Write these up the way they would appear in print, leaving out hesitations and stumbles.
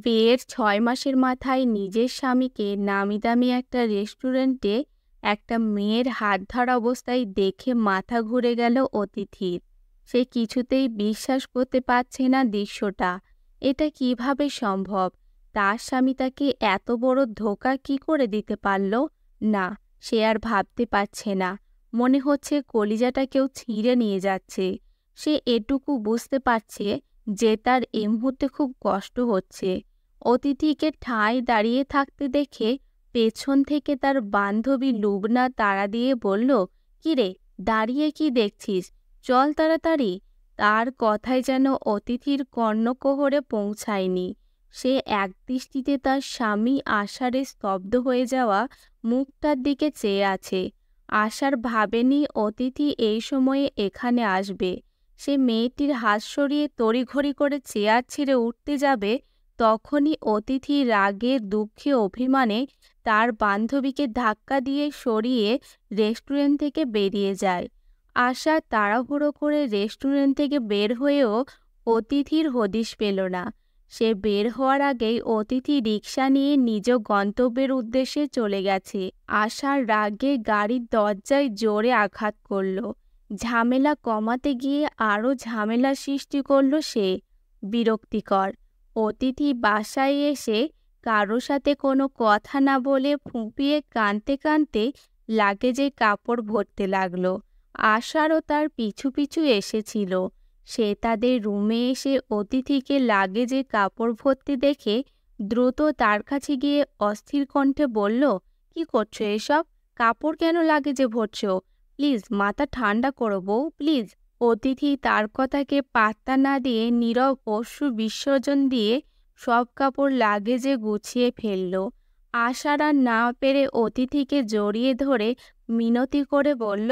বিয়ের ৬ মাসের মাথায় নিজের স্বামীকে নামিদামি একটা রেস্টুরেন্টে একটা মেয়ের হাত ধরা অবস্থায় দেখে মাথা ঘুরে গেল অতিথির। সে কিছুতেই বিশ্বাস করতে পারছে না দৃশ্যটা। এটা কিভাবে সম্ভব? তার স্বামী তাকে এত বড় ধোঁকা কি করে দিতে পারল? না, সে আর ভাবতে পারছে না। মনে হচ্ছে কলিজাটা কেউ ছিঁড়ে নিয়ে যাচ্ছে। সে এটুকু বুঝতে পারছে যে তার এই মুহূর্তে খুব কষ্ট হচ্ছে। অতিথিকে ঠায় দাঁড়িয়ে থাকতে দেখে পেছন থেকে তার বান্ধবী লুবনা তাড়া দিয়ে বলল, কিরে, দাঁড়িয়ে কি দেখছিস? চল তাড়াতাড়ি। তার কথায় যেন অতিথির কর্ণকোহরে পৌঁছায়নি। সে একদৃষ্টিতে তার স্বামী আষাঢ়ে স্তব্ধ হয়ে যাওয়া মুখটার দিকে চেয়ে আছে। আশার ভাবেনি অতিথি এই সময়ে এখানে আসবে। সে মেয়েটির হাত সরিয়ে তড়িঘড়ি করে চেয়ার ছেড়ে উঠতে যাবে, তখনই অতিথি রাগে দুঃখে অভিমানে তার বান্ধবীকে ধাক্কা দিয়ে সরিয়ে রেস্টুরেন্ট থেকে বেরিয়ে যায়। আশা তাড়াহুড়ো করে রেস্টুরেন্ট থেকে বের হয়েও অতিথির হদিশ পেল না। সে বের হওয়ার আগেই অতিথি রিকশা নিয়ে নিজ গন্তব্যের উদ্দেশ্যে চলে গেছে। আশার রাগে গাড়ির দরজায় জোরে আঘাত করল। ঝামেলা কমাতে গিয়ে আরও ঝামেলা সৃষ্টি করল সে। বিরক্তিকর। অতিথি বাসায় এসে কারো সাথে কোনো কথা না বলে ফুঁপিয়ে কাঁদতে কাঁদতে লাগেজে কাপড় ভরতে লাগলো। আশারও তার পিছু পিছু এসেছিল। সে তাদের রুমে এসে অতিথিকে লাগেজে কাপড় ভরতে দেখে দ্রুত তার কাছে গিয়ে অস্থির কণ্ঠে বলল, কি করছো এসব? কাপড় কেন লাগেজে ভরছো? প্লিজ মাথা ঠান্ডা করো বউ, প্লিজ। অতিথি তার কথাকে পাত্তা না দিয়ে নীরব অশ্রু বিসর্জন দিয়ে সব কাপড় লাগেজে গুছিয়ে ফেলল। আশার আর না পেরে অতিথিকে জড়িয়ে ধরে মিনতি করে বলল,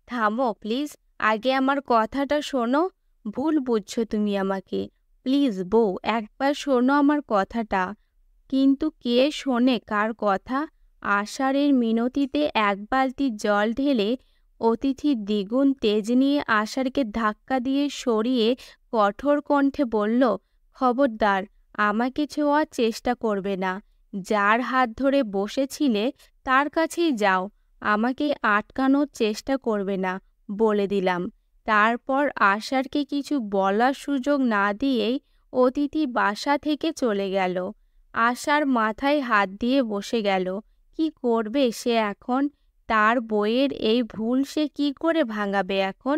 থামো প্লিজ, আগে আমার কথাটা শোনো। ভুল বুঝছো তুমি আমাকে। প্লিজ বউ, একবার শোনো আমার কথাটা। কিন্তু কে শোনে কার কথা? আষাঢ়ের মিনতিতে এক বালতি জল ঢেলে অতিথি দ্বিগুণ তেজ নিয়ে আষাঢ়কে ধাক্কা দিয়ে সরিয়ে কঠোর কণ্ঠে বলল, খবরদার, আমাকে ছোঁয়ার চেষ্টা করবে না। যার হাত ধরে বসেছিলে তার কাছেই যাও। আমাকে আটকানোর চেষ্টা করবে না, বলে দিলাম। তারপর আষাঢ়কে কিছু বলার সুযোগ না দিয়েই অতিথি বাসা থেকে চলে গেল। আশার মাথায় হাত দিয়ে বসে গেল। কি করবে সে এখন? তার বইয়ের এই ভুল সে কি করে ভাঙাবে এখন?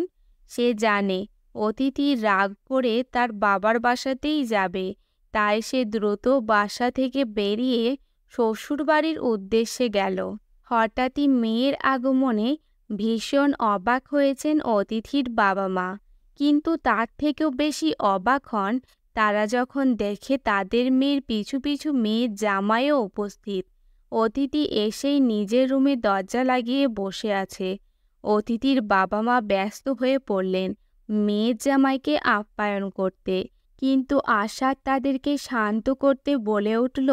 সে জানে অতিথি রাগ করে তার বাবার বাসাতেই যাবে। তাই সে দ্রুত বাসা থেকে বেরিয়ে শ্বশুরবাড়ির উদ্দেশ্যে গেল। হঠাৎই মেয়ের আগমনে ভীষণ অবাক হয়েছেন অতিথির বাবা মা। কিন্তু তার থেকেও বেশি অবাক হন তারা যখন দেখে তাদের মেয়ের পিছু পিছু মেয়ের জামাইও উপস্থিত। অতিথি এসেই নিজের রুমে দরজা লাগিয়ে বসে আছে। অতিথির বাবা মা ব্যস্ত হয়ে পড়লেন মেয়ের জামাইকে আপ্যায়ন করতে। কিন্তু আশা তাদেরকে শান্ত করতে বলে উঠল,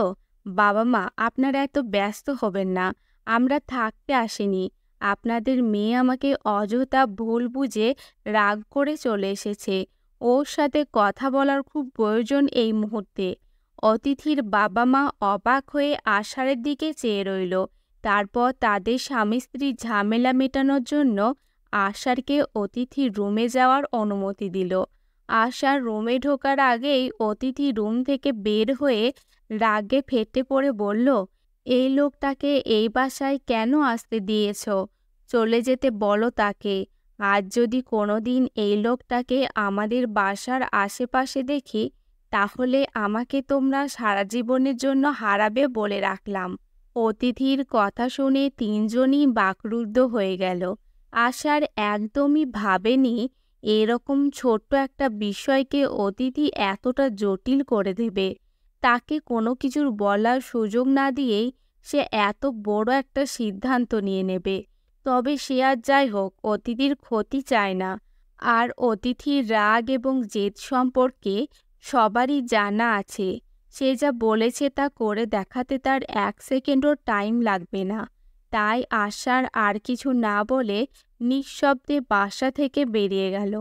বাবা মা, আপনারা এত ব্যস্ত হবেন না। আমরা থাকতে আসিনি। আপনাদের মেয়ে আমাকে অযথা ভুল বুঝে রাগ করে চলে এসেছে। ওর সাথে কথা বলার খুব প্রয়োজন এই মুহূর্তে। অতিথির বাবা মা অবাক হয়ে আষাঢ়ের দিকে চেয়ে রইল। তারপর তাদের স্বামী স্ত্রীর ঝামেলা মেটানোর জন্য আষাঢ়কে অতিথির রুমে যাওয়ার অনুমতি দিল। আষাঢ় রুমে ঢোকার আগেই অতিথি রুম থেকে বের হয়ে রাগে ফেটে পড়ে বলল, এই লোকটাকে এই বাসায় কেন আসতে দিয়েছ? চলে যেতে বলো তাকে। আজ যদি কোনোদিন এই লোকটাকে আমাদের বাসার আশেপাশে দেখি, তাহলে আমাকে তোমরা সারা জীবনের জন্য হারাবে বলে রাখলাম। অতিথির কথা শুনে তিনজনই বাকরুদ্ধ হয়ে গেল। আশার একদমই ভাবেনি এরকম ছোট্ট একটা বিষয়কে অতিথি এতটা জটিল করে দেবে। তাকে কোনো কিছুর বলার সুযোগ না দিয়েই সে এত বড় একটা সিদ্ধান্ত নিয়ে নেবে। তবে সে আর যাই হোক, অতিথির ক্ষতি চায় না। আর অতিথির রাগ এবং জেদ সম্পর্কে সবারই জানা আছে। সে যা বলেছে তা করে দেখাতে তার 1 সেকেন্ডও টাইম লাগবে না। তাই আশার আর কিছু না বলে নিঃশব্দে বাসা থেকে বেরিয়ে গেল।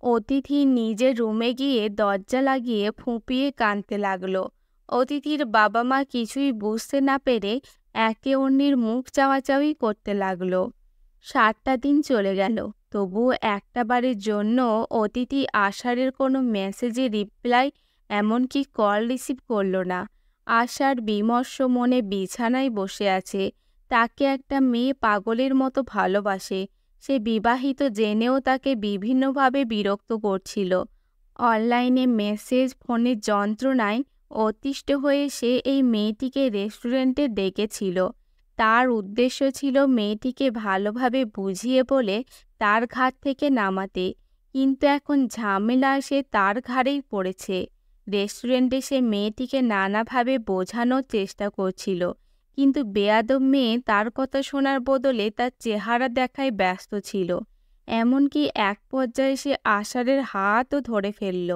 অতিথি নিজের রুমে গিয়ে দরজা লাগিয়ে ফুঁপিয়ে কাঁদতে লাগলো। অতিথির বাবা মা কিছুই বুঝতে না পেরে একে অন্যের মুখ চাওয়াচাওয়ি করতে লাগলো। 7টা দিন চলে গেল, তবুও একটা বারের জন্য অতিথি আষাঢ়ের কোনো মেসেজে রিপ্লাই এমনকি কল রিসিভ করলো না। আষাঢ় বিমর্ষ মনে বিছানায় বসে আছে। তাকে একটা মেয়ে পাগলের মতো ভালোবাসে। সে বিবাহিত জেনেও তাকে বিভিন্নভাবে বিরক্ত করছিল। অনলাইনে মেসেজ, ফোনের যন্ত্রণায় অতিষ্ঠ হয়ে সে এই মেয়েটিকে রেস্টুরেন্টে ডেকেছিল। তার উদ্দেশ্য ছিল মেয়েটিকে ভালোভাবে বুঝিয়ে বলে তার ঘাট থেকে নামাতে, কিন্তু এখন ঝামেলা সে তার ঘাড়েই পড়েছে। রেস্টুরেন্টে সে মেয়েটিকে নানাভাবে বোঝানোর চেষ্টা করছিল, কিন্তু বেয়াদব মেয়ে তার কথা শোনার বদলে তার চেহারা দেখায় ব্যস্ত ছিল। এমনকি এক পর্যায়ে সে আষাঢ়ের হাতও ধরে ফেলল।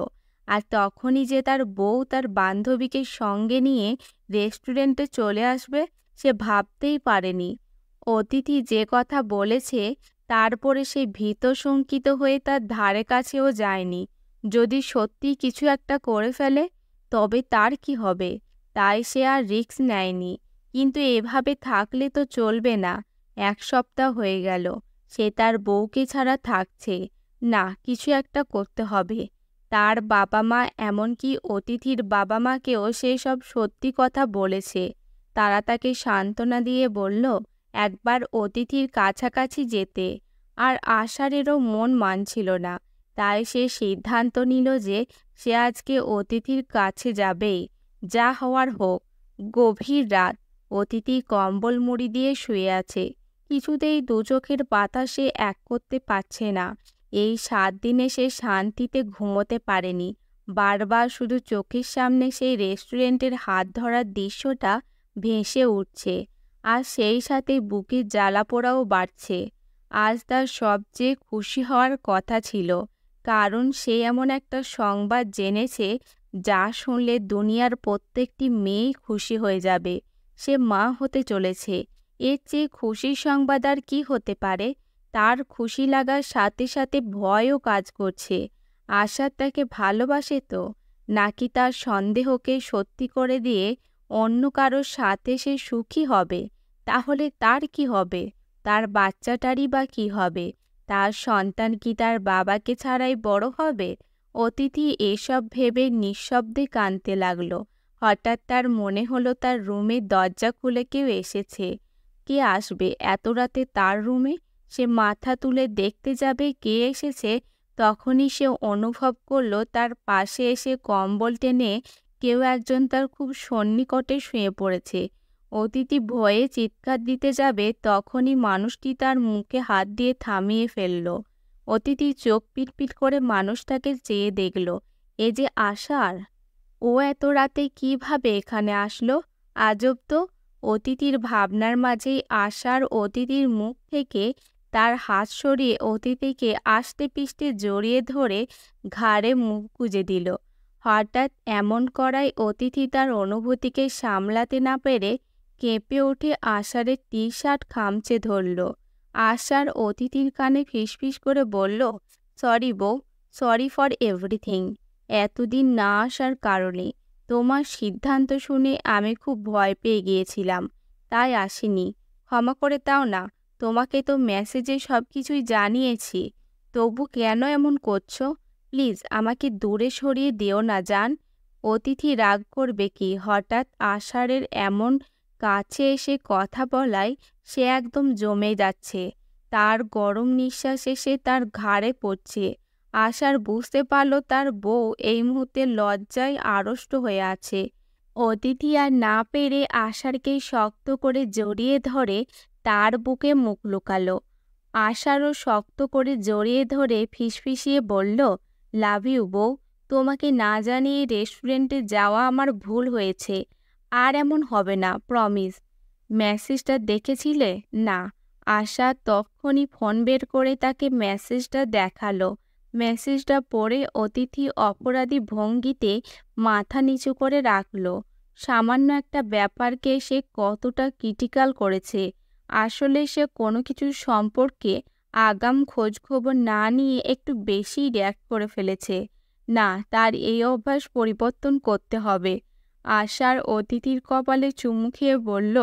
আর তখনই যে তার বউ তার বান্ধবীকে সঙ্গে নিয়ে রেস্টুরেন্টে চলে আসবে, সে ভাবতেই পারেনি। অতিথি যে কথা বলেছে তারপরে সে ভীত শঙ্কিত হয়ে তার ধারে কাছেও যায়নি। যদি সত্যি কিছু একটা করে ফেলে, তবে তার কি হবে? তাই সে আর রিস্ক নেয়নি। কিন্তু এভাবে থাকলে তো চলবে না। 1 সপ্তাহ হয়ে গেল, সে তার বউকে ছাড়া থাকছে না। কিছু একটা করতে হবে। তার বাবা মা, এমনকি অতিথির বাবা মাকেও সে সব সত্যি কথা বলেছে। তারা তাকে সান্ত্বনা দিয়ে বলল একবার অতিথির কাছাকাছি যেতে। আর আষাঢ়েরও মন মানছিল না। তাই সে সিদ্ধান্ত নিল যে সে আজকে অতিথির কাছে যাবেই, যা হওয়ার হোক। গভীর রাত, অতিথি কম্বল মুড়ি দিয়ে শুয়ে আছে। কিছুতেই দু চোখের পাতা সে এক করতে পারছে না। এই 7 দিনে সে শান্তিতে ঘুমোতে পারেনি। বারবার শুধু চোখের সামনে সেই রেস্টুরেন্টের হাত ধরার দৃশ্যটা ভেসে উঠছে, আর সেই সাথে বুকের জ্বালাপোড়াও বাড়ছে। আজ তার সবচেয়ে খুশি হওয়ার কথা ছিল, কারণ সে এমন একটা সংবাদ জেনেছে যা শুনলে দুনিয়ার প্রত্যেকটি মেয়েই খুশি হয়ে যাবে। সে মা হতে চলেছে। এর চেয়ে খুশির সংবাদ আর কি হতে পারে? তার খুশি লাগার সাথে সাথে ভয়ও কাজ করছে। আশা তাকে ভালোবাসে তো, নাকি তার সন্দেহকে সত্যি করে দিয়ে অন্য কারোর সাথে সে সুখী হবে? তাহলে তার কি হবে? তার বাচ্চাটারই বা কি হবে? তার সন্তান কি তার বাবাকে ছাড়াই বড় হবে? অতিথি এসব ভেবে নিঃশব্দে কাঁদতে লাগলো। হঠাৎ তার মনে হলো তার রুমের দরজা খুলে কেউ এসেছে। কে আসবে এত রাতে তার রুমে? সে মাথা তুলে দেখতে যাবে কে এসেছে, তখনই সে অনুভব করলো তার পাশে এসে কম্বল টেনে কেউ একজন তার খুব সন্নিকটে শুয়ে পড়েছে। অতিথি ভয়ে চিৎকার দিতে যাবে, তখনই মানুষটি তার মুখে হাত দিয়ে থামিয়ে ফেলল। অতিথি চোখ পিটপিট করে মানুষটাকে চেয়ে দেখল, এ যে আশার। ও এত রাতে কিভাবে এখানে আসলো? আজব তো। অতিথির ভাবনার মাঝেই আশার অতিথির মুখ থেকে তার হাত সরিয়ে অতিথিকে আষ্টে পিষ্টে জড়িয়ে ধরে ঘাড়ে মুখ গুজে দিল। হঠাৎ এমন করায় অতিথি তার অনুভূতিকে সামলাতে না পেরে কেঁপে উঠে আষাঢ়ের টি-শার্ট খামচে ধরল। আষাঢ় অতিথির কানে ফিসফিস করে বলল, সরি বউ, সরি ফর এভরিথিং। এতদিন না আসার কারণে। তোমার সিদ্ধান্ত শুনে আমি খুব ভয় পেয়ে গিয়েছিলাম, তাই আসিনি। ক্ষমা করে দাও না। তোমাকে তো মেসেজে সব কিছুই জানিয়েছি। তবু কেন এমন করছো? প্লিজ আমাকে দূরে সরিয়ে দিও না জান। অতিথি রাগ করবে কি? হঠাৎ আষাঢ়ের এমন কাছে এসে কথা বলায় সে একদম জমে যাচ্ছে। তার গরম নিঃশ্বাস এসে তার ঘাড়ে পড়ছে। আশার বুঝতে পারল তার বউ এই মুহূর্তে লজ্জায় আড়ষ্ট হয়ে আছে। অতিথি আর না পেরে আশারকে শক্ত করে জড়িয়ে ধরে তার বুকে মুখ লুকালো। আশারও শক্ত করে জড়িয়ে ধরে ফিসফিসিয়ে বলল, লাভ ইউ বউ। তোমাকে না জানিয়ে রেস্টুরেন্টে যাওয়া আমার ভুল হয়েছে। আর এমন হবে না, প্রমিস। মেসেজটা দেখেছিলে? না। আশা তক্ষুনি ফোন বের করে তাকে মেসেজটা দেখালো। মেসেজটা পড়ে অতিথি অপরাধী ভঙ্গিতে মাথা নিচু করে রাখল। সামান্য একটা ব্যাপারকে সে কতটা ক্রিটিক্যাল করেছে। আসলে সে কোনো কিছু সম্পর্কে আগাম খোঁজখবর না নিয়ে একটু বেশি রিঅ্যাক্ট করে ফেলেছে। না, তার এই অভ্যাস পরিবর্তন করতে হবে। আশার অতিথির কপালে চুমু খেয়ে বলল,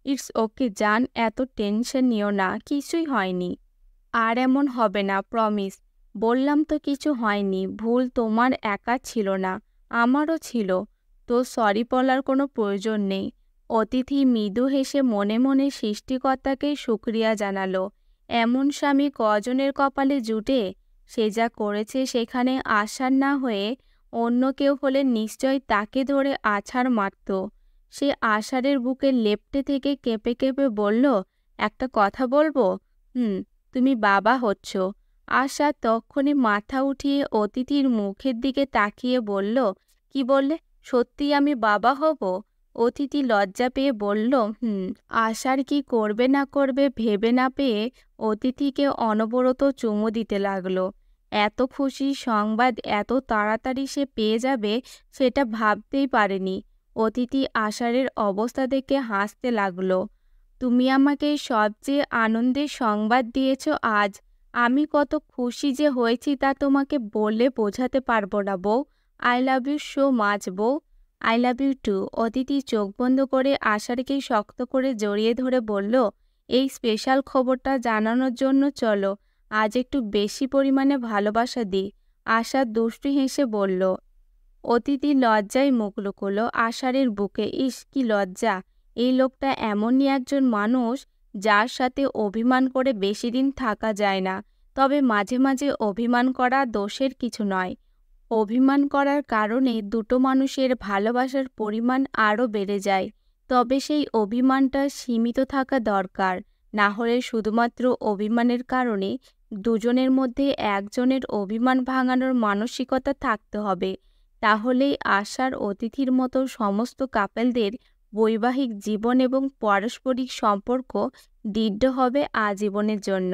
ইটস ওকে জান, এত টেনশন নিও না, কিছুই হয়নি। আর এমন হবে না, প্রমিস। বললাম তো কিছু হয়নি, ভুল তোমার একা ছিল না, আমারও ছিল। তো সরি বলার কোনো প্রয়োজন নেই। অতিথি মৃদু হেসে মনে মনে সৃষ্টিকর্তাকে শুকরিয়া জানালো। এমন স্বামী কজনের কপালে জুটে? সে যা করেছে সেখানে আশার না হয়ে অন্য কেউ হলে নিশ্চয় তাকে ধরে আছাড় মারত। সে আষাঢ়ের বুকে লেপ্টে থেকে কেঁপে কেঁপে বলল, একটা কথা বলবো? হুম, তুমি বাবা হচ্ছ। আশা তক্ষুনি মাথা উঠিয়ে অতিথির মুখের দিকে তাকিয়ে বলল, কি বললে? সত্যি আমি বাবা হব? অতিথি লজ্জা পেয়ে বলল, হুম। আশার কি করবে না করবে ভেবে না পেয়ে অতিথিকে অনবরত চুমু দিতে লাগলো। এত খুশি সংবাদ এত তাড়াতাড়ি সে পেয়ে যাবে সেটা ভাবতেই পারেনি। অতিথি আষাঢ়ের অবস্থা দেখে হাসতে লাগলো। তুমি আমাকে সবচেয়ে আনন্দের সংবাদ দিয়েছ আজ। আমি কত খুশি যে হয়েছি তা তোমাকে বলে বোঝাতে পারবো না বউ। I love you so much বউ। I love you too. Aditi চোখ বন্ধ করে আষাঢ়কে শক্ত করে জড়িয়ে ধরে বলল, এই স্পেশাল খবরটা জানানোর জন্য চলো আজ একটু বেশি পরিমাণে ভালোবাসা দিই। আশা দুষ্টু হেসে বলল। অতিথি লজ্জায় মুখ লুকোলো আষাঢ়ের বুকে। ইস, কি লজ্জা! এই লোকটা এমনই একজন মানুষ যার সাথে অভিমান করে বেশি দিন থাকা যায় না। তবে মাঝে মাঝে অভিমান করা দোষের কিছু নয়। অভিমান করার কারণে দুটো মানুষের ভালোবাসার পরিমাণ আরও বেড়ে যায়। তবে সেই অভিমানটা সীমিত থাকা দরকার। না হলে শুধুমাত্র অভিমানের কারণে দুজনের মধ্যে একজনের অভিমান ভাঙানোর মানসিকতা থাকতে হবে। তাহলেই আশার অতিথির মতো সমস্ত কাপেলদের বৈবাহিক জীবন এবং পারস্পরিক সম্পর্ক দৃঢ় হবে আজীবনের জন্য।